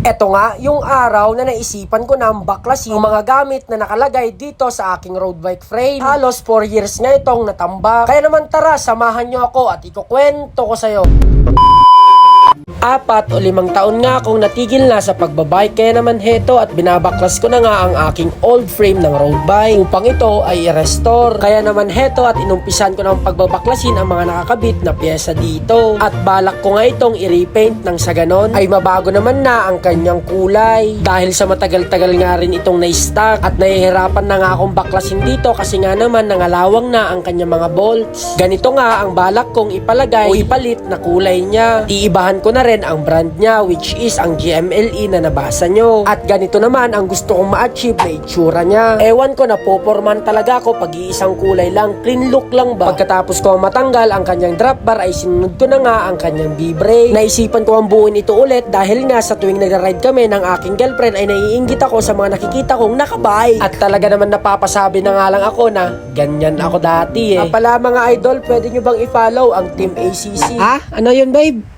Eto nga, yung araw na naisipan ko na baklasin yung mga gamit na nakalagay dito sa aking road bike frame. Halos 4 years nga itong natambak. Kaya naman tara, samahan nyo ako at ikukwento ko sa'yo. 4 o 5 taon nga akong natigil na sa pagbabike, kaya naman heto at binabaklas ko na nga ang aking old frame ng road bike upang ito ay i-restore. Kaya naman heto at inumpisan ko ng pagbabaklasin ang mga nakakabit na pyesa dito. At balak ko nga itong i-repaint nang sa ganon ay mabago naman na ang kanyang kulay. Dahil sa matagal-tagal nga rin itong na-stock at nahihirapan na nga akong baklasin dito kasi nga naman nangalawang na ang kanyang mga bolts. Ganito nga ang balak kong ipalagay o ipalit na kulay niya. Iibahan ko na rin ang brand niya, which is ang GMLE na nabasa nyo. At ganito naman ang gusto kong ma-achieve na itsura niya. Ewan ko, napoporman talaga ako pag iisang kulay lang, clean look lang ba. Pagkatapos ko matanggal ang kanyang drop bar ay sinunod ko na nga ang kanyang B-brake. Naisipan ko ang buuin ito ulit dahil nga sa tuwing nagra-ride kami ng aking girlfriend ay naiinggit ako sa mga nakikita kong nakabike. At talaga naman napapasabi na nga lang ako na ganyan ako dati eh. Pala mga idol, pwede nyo bang i-follow ang Team ACC? Ha? Ano yun, babe?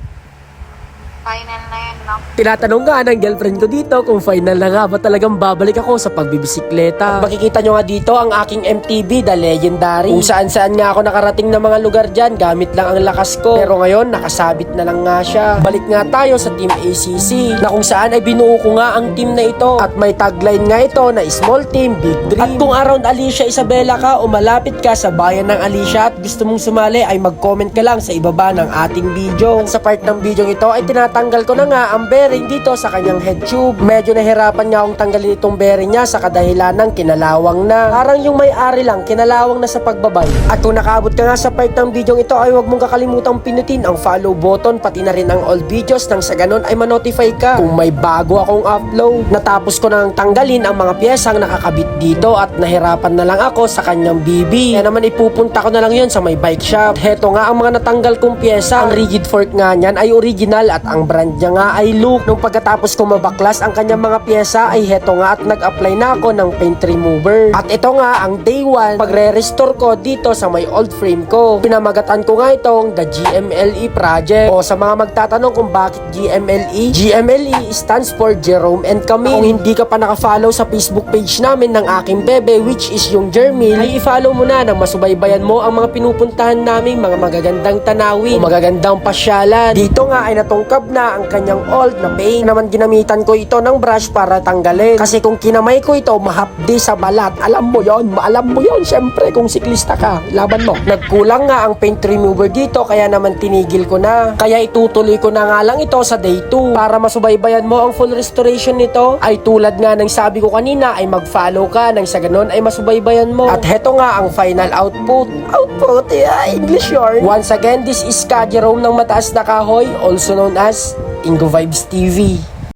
Final na yun, no? Tinatanong nga ng girlfriend ko dito kung final na nga ba talagang babalik ako sa pagbibisikleta. At makikita nyo nga dito ang aking MTB, The Legendary. Kung saan-saan nga ako nakarating na mga lugar dyan, gamit lang ang lakas ko. Pero ngayon, nakasabit na lang nga siya. Balik nga tayo sa Team ACC, na kung saan ay binuo ko nga ang team na ito. At may tagline nga ito na Small Team, Big Dream. At kung around Alicia Isabela ka o malapit ka sa bayan ng Alicia at gusto mong sumali, ay mag-comment ka lang sa ibaba ng ating video. At sa part ng video ito ay tinatanggal ko na nga ang bearing dito sa kanyang head tube. Medyo nahirapan nga akong tanggalin itong bearing niya sa kadahilan ng kinalawang na. Parang yung may-ari lang, kinalawang na sa pagbabay. At kung nakaabot ka nga sa part ng video ito ay huwag mong kakalimutang pinutin ang follow button pati na rin ang all videos nang sa ganun ay ma-notify ka kung may bago akong upload. Natapos ko nang tanggalin ang mga piyesang nakakabit dito at nahirapan na lang ako sa kanyang BB. Kaya naman ipupunta ko na lang yun sa may bike shop. Heto nga ang mga natanggal kong piyesa. Ang rigid fork nga niyan ay original at ang brand niya nga ay Look. Nung pagkatapos ko mabaklas ang kanyang mga pyesa ay heto nga at nag-apply na ako ng paint remover. At ito nga ang day 1 pagre-restore ko dito sa may old frame ko. Pinamagatan ko nga itong The GMLE Project. O sa mga magtatanong kung bakit GMLE, GMLE stands for Jerome and Camille. Kung hindi ka pa nakafollow sa Facebook page namin ng aking bebe, which is yung Jermil, ay i-follow mo na nang masubaybayan mo ang mga pinupuntahan naming mga magagandang tanawin o magagandang pasyalan. Dito nga ay natungkab na ang kanyang old na paint. Naman ginamitan ko ito ng brush para tanggalin. Kasi kung kinamay ko ito, mahapdi sa balat. Alam mo yon, syempre kung siklista ka, laban mo. Nagkulang nga ang paint remover dito, kaya naman tinigil ko na. Kaya itutuloy ko na nga lang ito sa day 2. Para masubaybayan mo ang full restoration nito, ay tulad nga ng sabi ko kanina, ay mag-follow ka nang sa ganun ay masubaybayan mo. At heto nga ang final output. English yard. Once again, this is Ka Jerome ng Mataas na Kahoy, also known as Ingo Vibes TV.